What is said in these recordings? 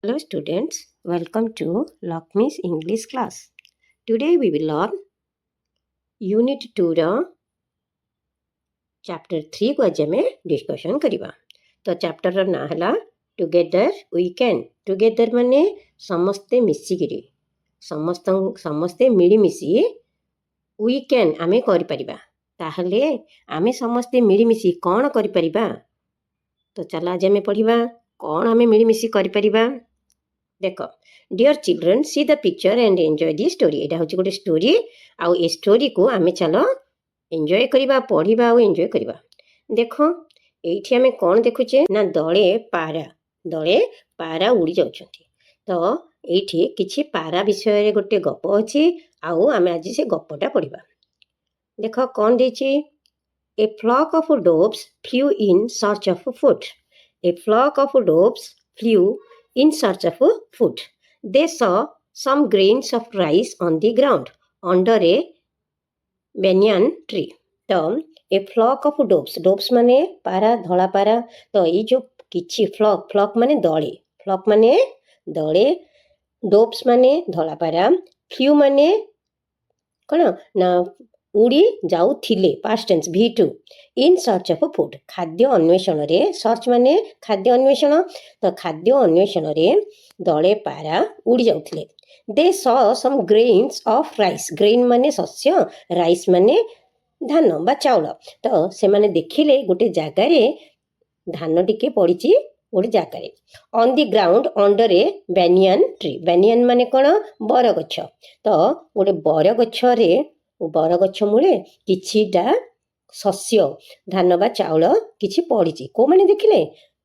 Hello students, welcome to Lakshmi's English class. Today we will learn Unit 2 ର Chapter 3 को आज ଆମେ discussion କରିବା। ତ chapter ର ନାଁ ହେଲା Together we can। Together ମାନେ ସମସ୍ତେ ମିଶିକିରି ସମସ୍ତେ ମିଳିମିଶି we can ଆମେ କରିପାରିବା। ତାହେଲେ ଆମେ ସମସ୍ତେ ମିଳିମିଶି କ'ଣ କରିପାରିବା? ତ ଚାଲ ଆଜି ଆମେ ପଢ଼ିବା କ'ଣ ଆମେ ମିଳିମିଶି କରିପାରିବା। देख dear children see the picture and enjoy the story. एटा हूँ गोटे स्टोरी आउ ए स्टोरी को आम चल एंजॉय करवा पढ़ा और एंजॉय करवा। देख ये आम कौन देखुचे ना दले पारा उड़ी जाऊँ। तो ये किसी पारा विषय गोटे गप अच्छी आउ आम आज से गपटा पढ़ा। देख कौन देछि a flock of doves flew in search of food. A flock of doves flew in search of food. They saw some grains of rice on the ground under a banyan tree. तो a flock of doves माने पारा धला पारा। तो ये जो किछि flock माने दले doves माने धला पारा फ्लू माने कौन ना उड़ी जाउथिले past tense V2 in search of food. खाद्य अन्वेषण रे सर्च माने खाद्य अन्वेषण। तो खाद्य अन्वेषण रे दले पारा उड़ी जाउथिले। They saw some grains of rice. Grain माने शस्य राइस माने धान बा चाउल। तो से माने देखिले गोटे जागारे धान टिके पड़िछि गोटे जागारे on the ground under a banyan tree. Banyan माने कोन बरगछ। तो गोटे बरगछ रे बरगछ मूले किछिटा शस्य धान बा चाउल किछि पड़िछि। को माने देखिले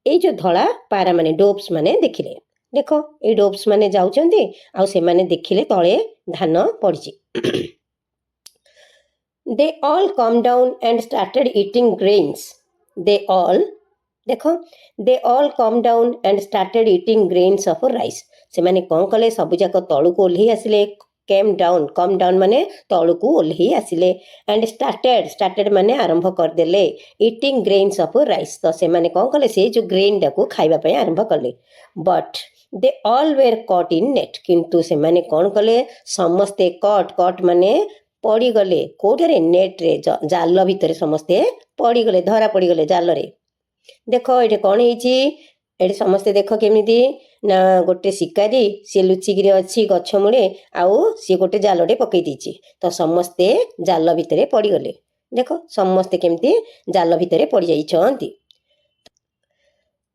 ए जो धला पारा माने डोव्स माने देखिले। देख ए डोव्स माने जाउचंती आ से माने देखिले तळे धान पड़िछि। They all come down and started eating grains. They all come down and started eating grains of rice. से माने कोन कले सब जाक तळु को ओल्ही आसिले। कम डाउन माने तळु को ओल्ही आसिले एंड स्टार्टेड माने आरंभ कर देले ईटिंग ग्रेन्स ऑफ राइस। तो से माने कोन कले से जो ग्रेन डाको खाइबा पय आरंभ करले। But they all where caught in net. किंतु से माने कोन कले समस्ते कट माने पड़ी गले कोठरे नेट रे जाल भितर समस्ते पड़ी गले धरा पड़ी गले जाल रे। देखो एटे कोन हेछि एटे समस्ते देख केमिति ना गोटे शिकारी सी लुचिकी अच्छी गछ मूले आउ सी गोटे जालटे पकई देछि। तो समस्ते जाल भितर पड़गले। देख समस्ते केमती जाल भितर पड़ जाइछंती।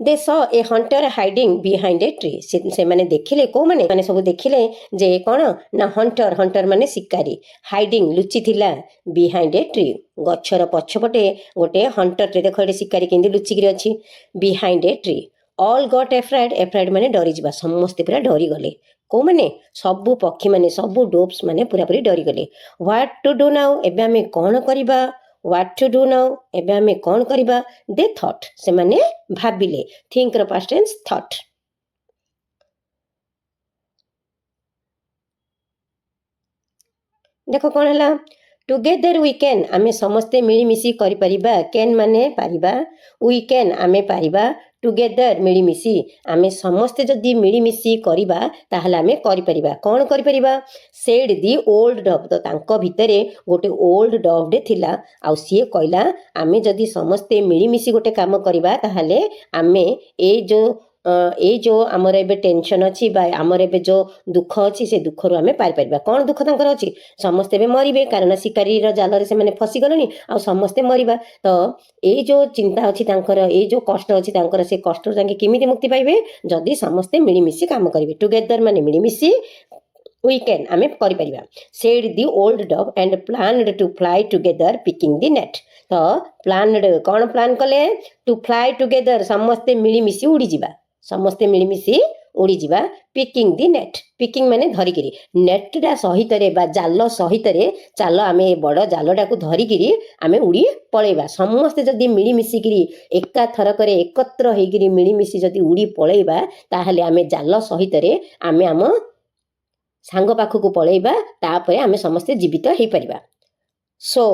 They saw a hunter hiding behind a tree. से माने देखिले को माने सब देखिले जे कोन ना हंटर माने शिकारी हाइडिंग लुचि थिला बिहाइंड ए ट्री गछर पछपटे गोटे हंटर रे। देख एटे शिकारी केंदी लुचिकी अछि behind a tree. All got afraid माने डरी जिबा। समस्ते पूरा डरी गले। को माने सबु पक्षी माने सबु डोव्स माने पूरा पूरी डरी गले। व्हाट टू डू नाउ एबे हमें कोन करिबा। व्हाट टू डू नाउ एबे हमें कोन करिबा। दे थॉट से माने भाबिले। थिंक रो पास्ट टेंस थॉट। देखो कोन हला टुगेदर वी कैन आमे समस्ते मिली मिसी करि परिबा। कैन माने पारिबा वी कैन आमे पारिबा टुगेदर मिलीमिशी आमे समस्ते जदि मिलीमिशी करिबा ताहले आमे करि परिबा। कोन करि परिबा सेड दी ओल्ड डव। तो तांको भितरे गोटे ओल्ड डव डे थिला आ सिए कहला आमे जदि समस्ते मिलीमिशी गोटे काम करिबा ताहले आमे ए जो आमर एबे टेंशन अच्छी बा आमर एबे जो दुख अच्छी से दुख रु आमे पारि परिबा। कोन दुख तांकर अच्छी समस्ते बे मरिबे कारण शिकारी रो जाल रे से माने फसी गलनी आ समस्ते मरिबा। तो ए जो चिंता अच्छी तांकर ए जो कष्ट अच्छी तांकर से कष्ट तांके किमिति मुक्ति पाइबे जदि समस्ते मिलीमिशी काम करिवे। टुगेदर माने मिलीमिशी we can आमे करि परिबा। said the old dove and planned to fly together picking the net। तो planned कोन प्लान कले to fly together समस्ते मिलीमिशी उड़ी जिबा। समस्ते मिलीमिशी उड़ी जिबा पिकिंग दी नेट। पिकिंग माने धरिकिरी नेटटा सहित रे बा जाल सहित रे चाल आमे बड़ जालटा को धरिकिरी आमे उड़ी पळेबा। समस्ते जदि मिलीमिशी किरी एका थरकरे एकत्र हेगिरी मिलीमिशी जदि उड़ी पळेबा ताहले आमे जाल सहित रे आमे आम सांग पाखकु पळेबा तापरे आमे समस्ते जीवित हेई परिबा। So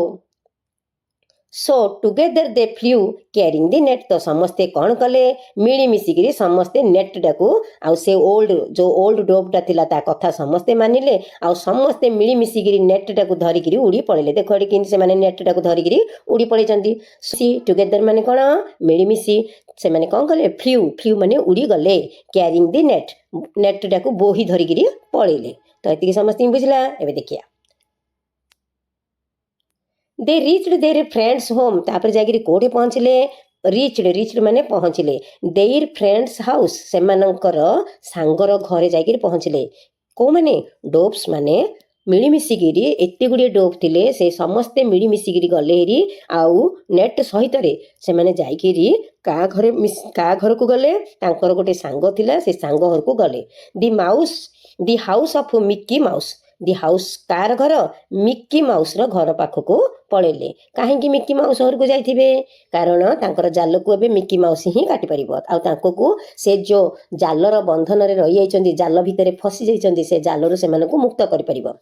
so together they flew carrying the net. तो समस्ते कौन कले मिलीमिशिकी समस्ते नेट टाकू आउ से ओल्ड जो ओल्ड डोबटा थिला ता कथा समस्ते मानिले आउ समस्ते मिलीमिशिकी नेट टाकू धरिकी उड़ी पड़े। देख ये कि से नेट टाकू धरिकी उड़ी पड़े। सी टुगेदर माने कौन मिलीमिशी से माने कौन कले फ्ल्यू फ्ल्यू माने उड़ी गले क्यारिंग दी नेट नेट टाकू बोही धरिकी पड़े। तो ये समस्ते बुझला। एबे देखिया दे रिच्ड देयर फ्रेंड्स होम तापर जागिरी कोठी पहुँचले रिच्ड माने पहुँचले देयर फ्रेंड्स हाउस सेमानंकर सांगर घरे जागिरी पहुँचले को माने डोप्स माने मिलीमिशिकी एते गुड़िए डोप थिले से समस्ते मिलीमिशिकी गले हेरी आउ नेट सहित से माने जाइकिरी का घर को गले तांकर गोटे सांग थिला से सांग घर को गले the house of Mickey mouse the house car घर मिकी माउस रो घर पाखक पड़ेले। कहीं मिकी माउस घर को जाइथिबे कारण तांकर जाल को एबे मिकी माउस ही काटी परिबो आ तांको को से जो जालर बंधन रे रही जाइचंदी जाल भितरे फसी जाइचंदी से जालरू से मानको मुक्त करि परिबो।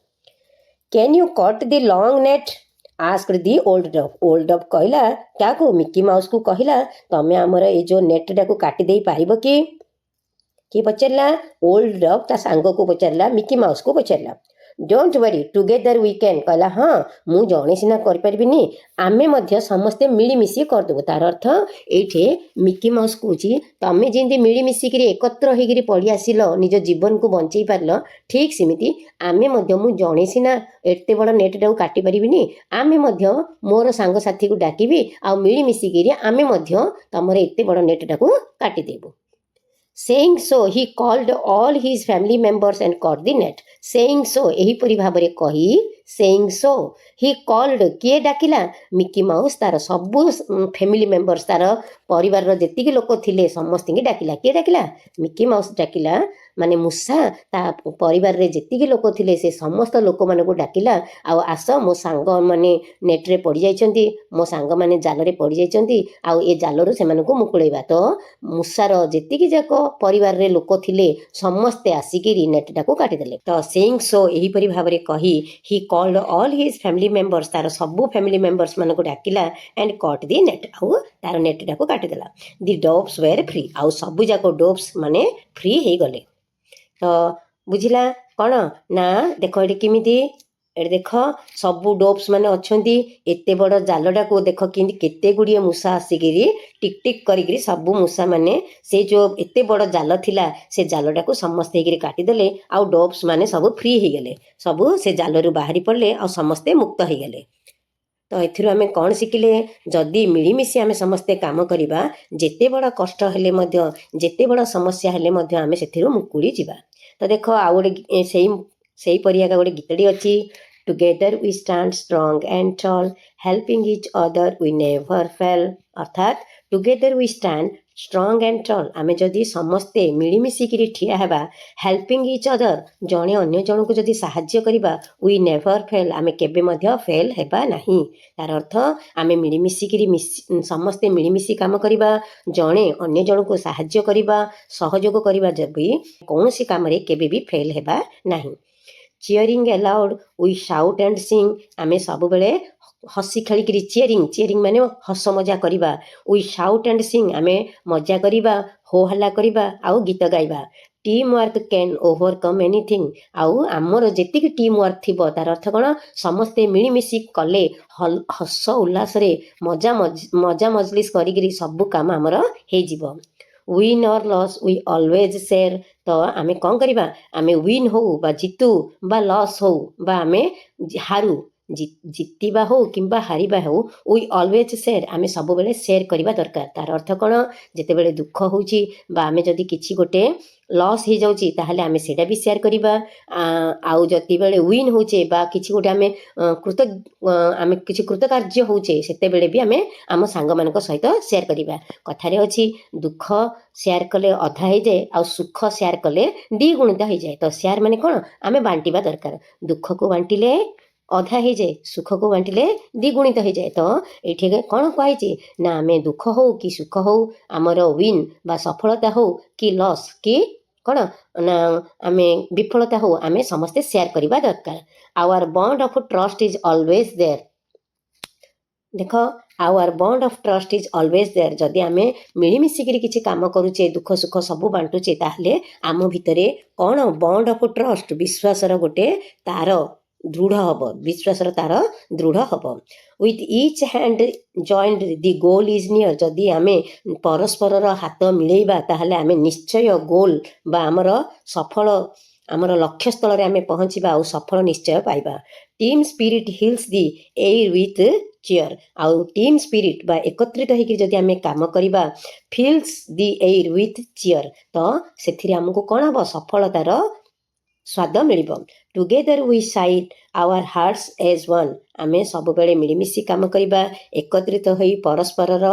Can you cut the long net asked the old dove कहला ताको मिकी माउस को कहला तमे हमर ए जो नेट टाको काटी देई पारिबो कि पचारला ओल्ड डब ता सांग को पचारला मिकी माउस को पचारला don't worry together we can कहला हाँ मु जणे सिना कर परबिनी आमे मध्य समस्ते मिलीमिशी करदेबु। तार अर्थ एठे मिकी माउस कहूची तमे जेंती मिलीमिशिकी एकत्र होइकिरी पड़ी आसिल निज जीवन को बंचई पारल ठीक सेमिति आमे मध्य मु जणे सिना एते बड़ नेट टाକୁ काटी परिबिनी आमे मध्य मोर सांग साथी को डाकिबी आ मिलीमिशिकी आमे मध्य तमरे एते बड़ नेट टाକୁ काटी देबु। Saying so, he called all his family members and caught the net. Saying so, एहीपरि भाबरे कही saying so, he called किए डाकिला मिकी माउस तार सबु फैमिली मेंबर्स तार परिवार रो जेतिकी लोक थिले समस्त की डाकिला किए डाकिला मिकी माउस डाकिला माने मूसा ता परिवार रे जेतिकी लोक थिले से समस्त लोक माने को डाकिला आ आस मो सांग माने नेट रे पड़ी जाइचंती मो सांग माने जाल रे पड़ी जाइचंती आ ए जाल रो से माने को मुकुळेबा। तो मूसा रो जेतिकी जाको परिवार रे लोक थिले समस्ते आसिकी नेट टाको काटी देले। तो सेइंग सो एहीपरि भाबरे कही ही called all his family members तार सबु फैमिली मेंबर्स माने को डाकिला एंड कट दी नेट आउ तार नेट टाको काटी देला। दी डोप्स वेर फ्री आउ सबु जाको डोप्स माने फ्री हे गले। तो बुझिला कौन ना देख ये किमिति ए देख सबू डोप्स माने अच्छी एते बड़ जालटा को देख कि केते गुड़िए मूसा आसिकी टिक टिक करी सबू मूसा माने से जो एते बड़ जाल थिला से जालटा को समस्ते काटिदेले आउ डोप्स माने सब फ्री हो गले सबू से जालरू बाहरी पड़े आ समस्ते मुक्त हो गले। तो एथिरु आमे कौन शिखिले जदि मिलीमिशी आमे समस्ते काम करिबा जेते बड़ कष्ट हेले मध्य जेते बड़ समस्या हेले मध्य आमे सेथिरु मुकुड़ी जिबा। तो देखो आ गोटे सेही परिया गोटे गीतटी अच्छी together we stand strong and tall helping each other we never fail अर्थात together we stand strong and tall आमे जदि समस्ते मिलीमिशिकी ठिया हेबा हेल्पिंग इच अदर जड़े अन्य जन को जदि साहाय्य करिबा वी नेवर फेल आमे केबे मध्य फेल हेबा नहीं। तार अर्थ आमे मिलीमिशिकी समस्ते मिलीमिशी काम करिबा जड़े अन्य जन को साहाय्य करिबा सहयोग करिबा जबि कौनसी काम रे केबे भी फेल हेबा नहीं। Cheering aloud we shout and sing आमे सब बेले हसी खेलिकी चियरिंग माने हस मजा करिबा वी शाउट एंड सिंग आमे मजा करिबा हो हल्ला करिबा आउ गीत गाइबा। Teamwork can overcome anything आउ आमर जेतिकी टीम वर्क थिबो तार अर्थ कौन समस्ते मिलीमिशी कले हस उल्लास रे मजा मजलिस करिकी सबू काम आमर हे जिवो। विन और लॉस वी ऑलवेज शेयर तो आमे कौन करिबा आमे विन हो बा जितु बा लॉस हो बा आमे हारू जितिबा हो किंबा हारिबा हो वी ऑलवेज शेयर आमे सब बेले शेयर करिबा दरकार। तार अर्थ कौन जेते बेले दुख होउची बा आमे जदि किछि गोटे लॉस हो जाउची ताहले आमे सेटा भी शेयर करिबा आउ जति बेले विन होचे बा किछि गोटे आमे किछि कृतकार्य होचे सेते बेले भी आमे आम सांग मानक सहित शेयर करिबा। कथारे अछि दुख शेयर कले अधा हो जाए आ सुख शेयर कले द्विगुणित हो जाए। तो शेयर माने कौन आमे बांटिबा दरकार दुख को बांटिले अधा हो जाए सुख को बांटिले द्विगुणित हो जाए। तो ये कौन कहुई ना आमे दुख हो कि सुख हो आमर विन बा सफलता हो कि लॉस कि कौन ना आमे विफलता हो आमे समस्ते शेयर करवा दरकार। Our bond of trust is always there देख our bond of trust is always there जदि आमे मिलिमिशिकी किसी काम करुचे दुख सुख सब बांटुचे ताहले आम भितरे कौन बॉन्ड ऑफ ट्रस्ट विश्वासर गोटे तार दृढ़ हम विश्वासर तार दृढ़ हम with each hand joint the goal is near जदि आमे परस्पर हाथ मिलेबा ताहले आमे निश्चय गोल बा आमर सफल आमर लक्ष्य स्थल आमे पहुँचवा और सफल निश्चय पाइबा team spirit fills the air with cheer आउ टीम स्पिरिट बा एकत्रित होकर जदि आमे काम करिबा fills the air with cheer तो सेथिरे हमको कौन हम सफलतार स्वाद मिल together we side our hearts as one आमे सब बेले मिलिमिशि काम करिबा एकत्रित होई परस्परर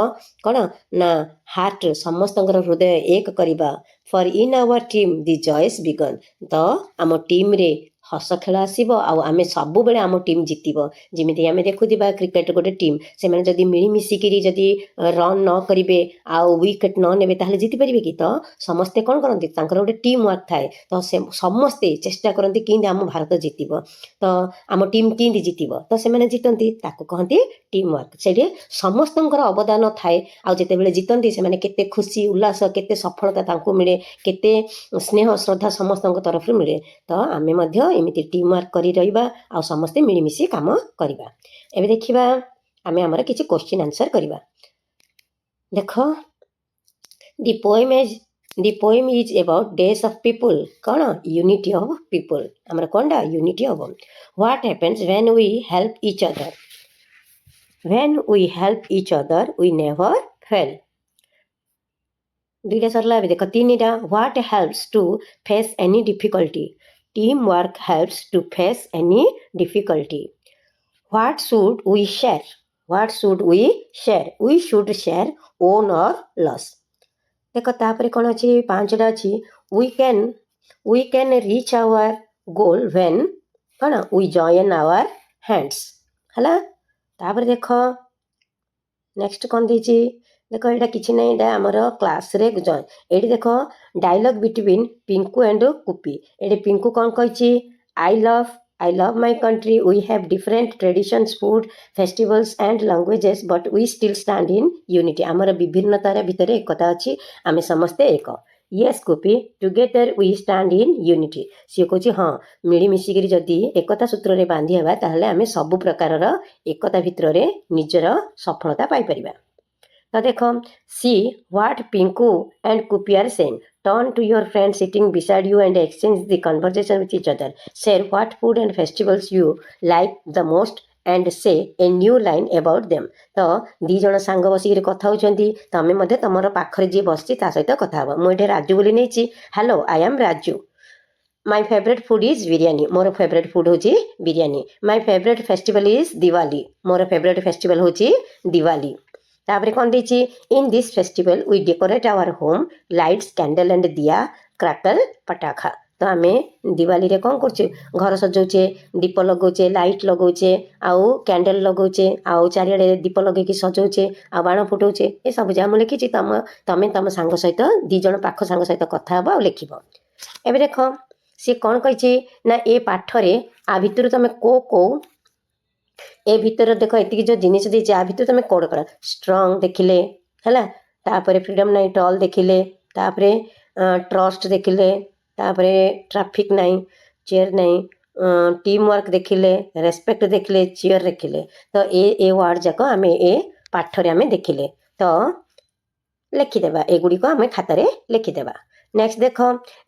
कौन ना हार्ट समस्तंकर हृदय एक करिबा for in our team the joys began तो आम टीम रे हस खेल आसब आमे सब बेले आम टीम जितब जमी आम देखुवा क्रिकेट गोटे टीम से जदि मिलिमिशिकी जदि रन न करेंगे आउ विकेट न ने ताहले जीति पारे कि तो समस्ते कौन करती गोटे टीम वर्क थाए तो से समस्ते चेष्टा करती कि आम भारत जितब तो आम टीम कि जितब तो से जितती कहती टीम वर्क से समस्त अवदान थाए आते जितती से केते खुशी उल्लास केते सफलता मिले केते स्नेह श्रद्धा समस्त तरफ मिले तो आम एमती टीम वर्क करी रहिबा आ समस्ते मिलिमिशि काम करिबा एबे देखिबा आमे हमर किछि क्वेश्चन आंसर करिबा देख the poem is about days of people कौन यूनिटी ऑफ पीपल हमर कोनडा unity of what happens when we help each other we never fail दुईटा सरला देख तीनटा what helps to face any difficulty Teamwork helps to face any difficulty. What should we share? We should share own or loss. देखो तापरे कौन अच्छी पांचटा अच्छी we can reach our goal when कौन we join our hands है तापरे देखो next कौन दीची देख यहाँ किसी ना यहाँ आमर क्लास रे जॉइन ये देख डायलॉग बिटवीन पिंकू एंड कुपी ये पिंकू कौन कही I love my country we have different traditions food festivals and languages but we still stand in unity आमर विभिन्नतार भितर एकता अच्छी आम समस्ते एक yes Kupi together we stand in unity सी कह हाँ मिलिमिशिकी जदि एकता सूत्र में बांधि हेबा ताहले आमे सब प्रकार एकता भितर निजर सफलता पाइपर तो देख see what Pinku and Kupi are saying turn to your friend sitting beside you and exchange the conversation with each other share what food and festivals you like the most and say a new line about them तो दी जन सांग बसिक कथा होती तमें तुम पाखरे जी बस सहित कथा मुझे राजू बोली नहीं hello I am Raju my favourite food is biryani मोर फेवरेट फूड होची biryani my favourite festival is Diwali मोर फेवरेट फेस्टिवल होची दिवाली तापरे कौन दीची in this festival we decorate our home lights candle and diya crackle पटाखा तो आम दिवाली रे कौन करछे घर सजाऊे दीप लगौचे लाइट लगौचे आउ कैंडल लगौचे आउ चारिआडे दीप लगे सजाऊे आ बाण फुटाऊे ये सब जहाँ मुझे लिखी तमें तुम सांग सहित दीज पाख सांग सहित कथा हब लिख एवं देख सी कौन कही ना ए पाठरे आ भितर तुम को ए भितर देख ये जो जिनिस देती आ भितर तुम कौन कौन स्ट्रंग देखिले है तापर फ्रीडम नाइट ऑल देखिले तापर ट्रस्ट देखिले तापर ट्रैफिक नाई चेयर नाई टीम वर्क देखिले रेस्पेक्ट देखिले चेयर देखिले तो ए वर्ड जाक आम ए पाठरे आम देखिले तो लिखिदेवा एगुड़िक आम खातार लिखिदेवा नेक्स्ट देख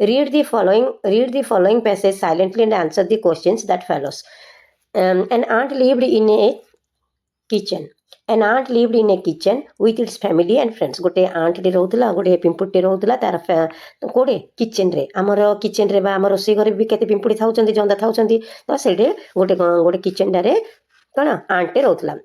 read the following passage silently and answer the questions that follows an ant lived in a kitchen with its family and friends गोटे आंट टे रोला गोटे पिंपुटे रोला तार कौटे किचेन रे आमर किचेन रे आम रोषे घर भी केते पिंपुड़ी था जंदा था तो से गोटे किचेन टारे कौन आंटे रोला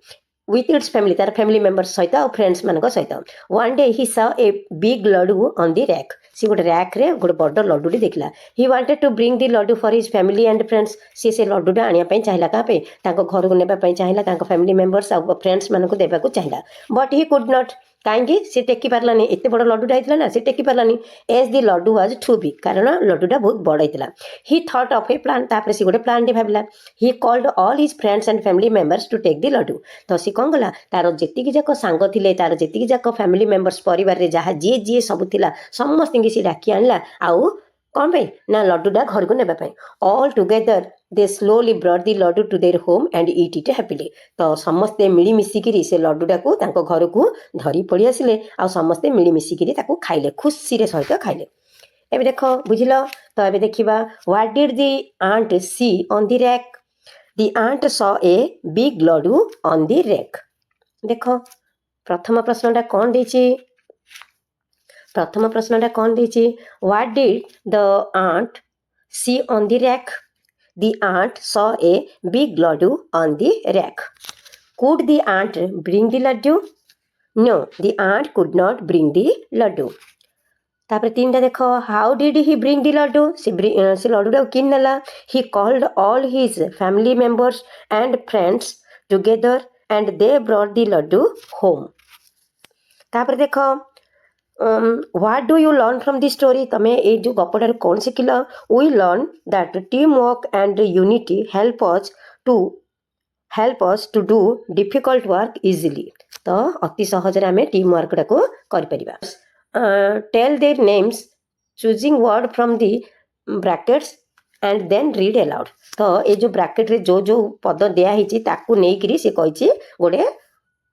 with its family तार फैमिली मेंबर्स सहित और फ्रेंड्स मान सहित one day he saw a big laddu on the rack सी गोटे रैक रे गोटे बड़ लड्डूटी देखला he wanted to bring the laddu for his family and friends सी से लड्डूटा आनिया चाहिला घर को नेबा चाहिला फैमिली मेंबर्स और फ्रेंड्स मान को देबा को चाहिला बट ही कुड नॉट कहीं सी टेकी पार्लानी एत बड़ लड्डूटा होता ना सी टेकी पार्लानी as the laddu was too big कारण लड्डूटा बहुत बड़ होता he thought of a plan तापर सी गोटे प्लान टे भाविला he called all his friends and family members to take the laddu तो सी कौन कला तार जेतिकी जाक सांग थिले तार जेतिकी जाक फैमिली मेंबर्स परिवार रे जहाँ जी जी सब थिला समस्त सी डाकी आणला आउ कौन पे ना लड्डूटा घर को नेबा पई all together they slowly brought the laddoo to their home and eat it happily तो समस्ते मिली मिसिकिरी से लड्डूटा को तांको घर को धरी पड़ी आसिले आ समस्ते मिली मिसिकिरी ताको खाइले खुशी रे सहित खाइले एबे देखो बुझिलो तो एबे देखिबा what did the ant see on the rack the ant saw a big laddu on the rack देखो प्रथम प्रश्नटा कौन देछि प्रथम प्रश्नटा कौन देछि what did the ant see on the rack the ant saw a big laddu on the rack could the ant bring the laddu no the ant could not bring the laddu तापर तीनटा देखो how did he bring the Laddu से लड्डूटा किन नेला he called all his family members and friends together and they brought the laddu home तापर देखो what do you learn from this story तमें ये जो गपटार कौन शिखिल we learn that team work and unity help us to do difficult work easily तो अति सहज आम टीम वर्क टाको कर tell their names choosing word from the brackets and then read aloud तो ये जो ब्रैकेट रे जो जो पद दिखाई ताकू नहीं सी कही गोटे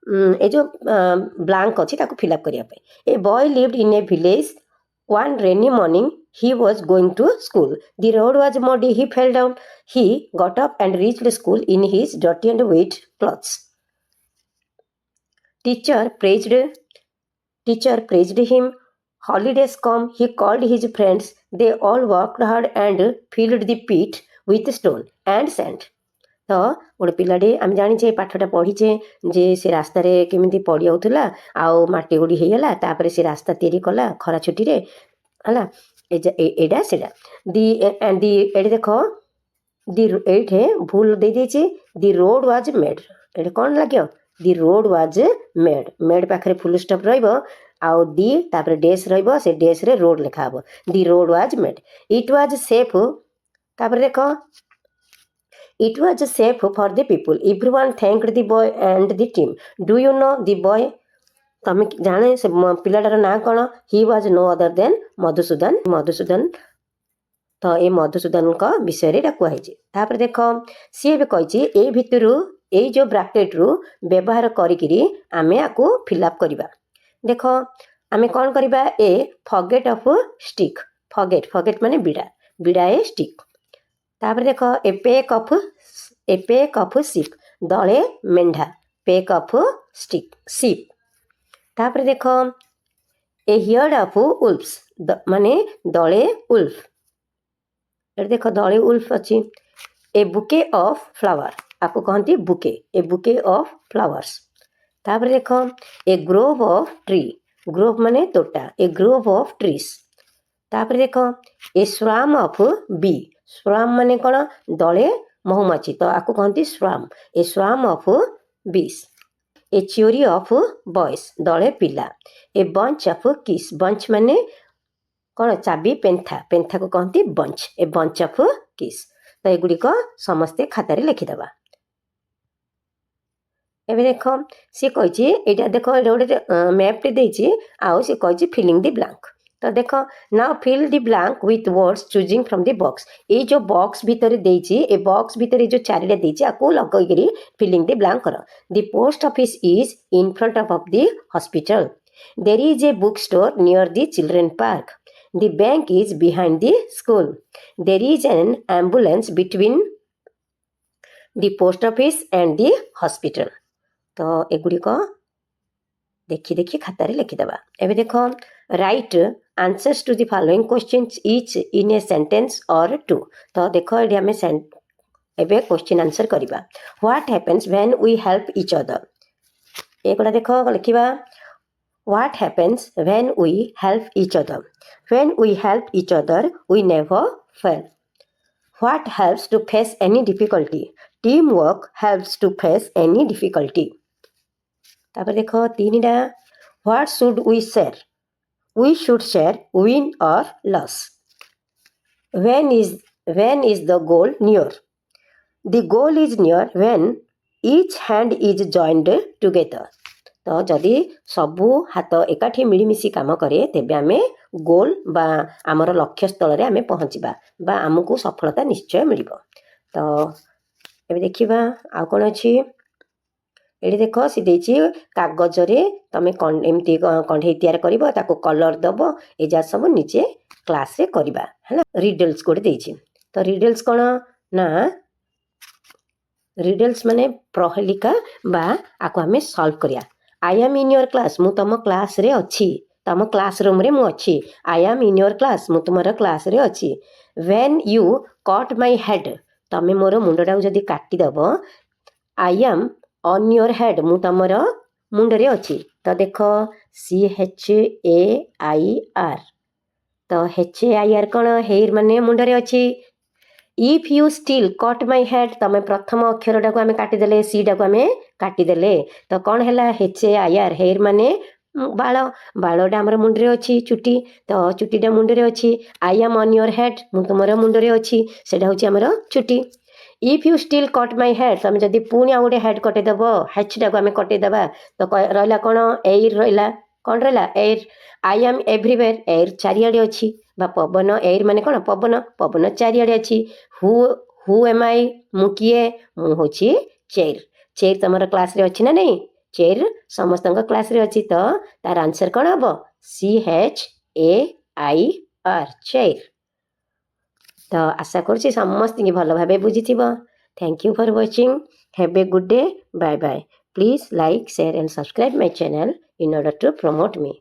ए जो ब्लैंक अच्छी फिलअप करने a boy lived in a village one rainy morning he was going to school the road was muddy he fell down he got up and reached school in his dirty and wet clothes teacher praised him holidays come he called his friends they all worked hard and filled the pit with stone and sand तो गोटे पिलाटे आम जाचे पाठटा पढ़ीचे जे से रास्तार केमी पड़ जाऊला आउ मटी गोड़ी होगला तापर से रास्ता तैयारी कला खरा छुट्टी रे है एटा से दि एंड दि एट देख दि एठे भूल दे देछि दि रोड वाज मेड एट कौन लगे दि रोड वाज मेड मेड पाखे फुल स्टॉप रहिबो आउ दि तापर डेस रहिबो से डेस रे रोड लिखा हबो the road was made it was safe तापर देख It was safe for the people. Everyone thanked the boy and the team. Do you know the boy? तमें जाने से पिलाटार ना कौन he was no other than Madhusudan तो ये मधुसूदन का विषय कहुई देख सी भी कही ए भितर ये जो ब्रैकेट रु व्यवहार करी आमे आको फिलअप करवा देख आमे कौन करवा ए फॉरगेट ऑफ स्टिक फॉरगेट माने बिड़ा ए स्टिक तापर देख ए पेक ऑफ सिप दले मेंढा पेक ऑफ सिप तापर देख ए हियर्ड ऑफ उल्फ्स माने दले उल्फ एट देख दले उल्फ अच्छी ए बुके ऑफ फ्लावर आपको कहती बुके ऑफ फ्लावर्स तापर देख ए ग्रोव ऑफ ट्री ग्रोव माने तोटा ए ग्रोव ऑफ ट्रीज तापर देख ए स्वार्म ऑफ बी स्वार्म माने कौन दले महुमाछी तो आपको कहती स्वार्म ए स्वार्म ऑफ बीस ए च्योरी ऑफ बॉयज दले पिला ए बंच ऑफ किस बंच माने कौन चाबी पेंथा को कहती बंच ए बंच ऑफ किस तो एगुड़िक समस्ते खातार लिखिदेवा एबे देख सी कही यहाँ देख गोटे मैपटे देछि आउ सी कही फिलिंग द ब्लैंक तो देख now fill the blank with words choosing from the box ये जो बॉक्स भितर देछि ए बॉक्स भितर जो चारिटा देछि आको लगई फिलिंग द ब्लैंक कर the post office is in front of the hospital there is a book store near the children park the bank is behind the school there is an ambulance between the post office and the hospital तो एगुड़िक देखी देखी खातार लिखिदेवा एबे देख right answers to the following questions each in a sentence or two तो देख ये आम एबे क्वेश्चन आंसर करवा what happens when we help each other एगुड़ा देख लिखा what happens when we help each other when we help each other we never fail what helps to face any difficulty team work helps to face any difficulty तापर देख तीनटा What should we share? We should share win or loss. When is the goal near? The goal is near when each hand is joined together. ତ ଯଦି ସବୁ ହାତ ଏକାଠି ମିଳିମିଶି କାମ କରେ ତେବେ ଆମେ ଗୋଲ୍ ବା ଆମର ଲକ୍ଷ୍ୟ ସ୍ଥଳରେ ଆମେ ପହଞ୍ଚିବା ବା ଆମକୁ ସଫଳତା ନିଶ୍ଚୟ ମିଳିବ। ତ ଏବେ ଦେଖିବା ଆଉ କ'ଣ ଅଛି। ଏଠି ଦେଖ ସେ ଦେଇଛି କାଗଜରେ ତମେ ଏମିତି କଣ୍ଢେଇ ତିଆରି କରିବ, ତାକୁ କଲର୍ ଦେବ, ଏ ଯାହା ସବୁ ନିଜେ କ୍ଲାସ୍ରେ କରିବା ହେଲା। ରିଡଲ୍ସ ଗୋଟେ ଦେଇଛି। ତ ରିଡଲ୍ସ କ'ଣ ନା ରିଡଲ୍ସ ମାନେ ପ୍ରହେଳିକା ବା ଆକୁ ଆମେ ସଲ୍ଭ କରିବା। I am in your class, ମୁଁ ତମ କ୍ଲାସ୍ରେ ଅଛି, ତମ କ୍ଲାସ୍ ରୁମ୍ରେ ମୁଁ ଅଛି। I am in your class, ମୁଁ ତୁମର କ୍ଲାସ୍ରେ ଅଛି। When you cut my head, ତମେ ମୋର ମୁଣ୍ଡଟାକୁ ଯଦି କାଟିଦେବ। I am on your head, ମୁଁ ତମର ମୁଣ୍ଡରେ ଅଛି। ତ ଦେଖ CHAIR, ତ HAIR କ'ଣ ହେୟାର ମାନେ ମୁଣ୍ଡରେ ଅଛି। If you still cut my head, ତମେ ପ୍ରଥମ ଅକ୍ଷରଟାକୁ ଆମେ କାଟିଦେଲେ, ସିଟାକୁ ଆମେ କାଟିଦେଲେ, ତ କ'ଣ ହେଲା HAIR, ହେୟାର ମାନେ ବାଳ, ବାଳଟା ଆମର ମୁଣ୍ଡରେ ଅଛି, ଚୁଟି, ତ ଚୁଟିଟା ମୁଣ୍ଡରେ ଅଛି। I am on your head, ମୁଁ ତୁମର ମୁଣ୍ଡରେ ଅଛି, ସେଇଟା ହେଉଛି ଆମର ଚୁଟି। If you still cut my head, ତମେ ଯଦି ପୁଣି ଆଉ ଗୋଟେ ହେଡ଼୍ କଟେଇଦେବ, Hଟାକୁ ଆମେ କଟେଇଦେବା, ତ ରହିଲା କ'ଣ ଏଇର୍ ରହିଲା। କ'ଣ ରହିଲା ଏଇର୍। ଆଇ ଆମ୍ ଏଭ୍ରିୱେର୍, ଏଇର୍ ଚାରିଆଡ଼େ ଅଛି ବା ପବନ, ଏଇର୍ ମାନେ କ'ଣ ପବନ, ପବନ ଚାରିଆଡ଼େ ଅଛି। ହୁ ଏମ୍ ଆଇ, ମୁଁ କିଏ, ମୁଁ ହେଉଛି ଚେୟାର। ଚେୟାର ତମର କ୍ଲାସ୍ରେ ଅଛି ନା ନାହିଁ? ଚେୟାର ସମସ୍ତଙ୍କ କ୍ଲାସ୍ରେ ଅଛି, ତ ତାର ଆନ୍ସର୍ କ'ଣ ହେବ CHAIR, ଚେୟାର। ତ ଆଶା କରୁଛି ସମସ୍ତଙ୍କୁ ଭଲ ଭାବେ ବୁଝିଥିବ। Thank you for watching. Have a good day. Bye bye. Please like, share and subscribe my channel in order to promote me.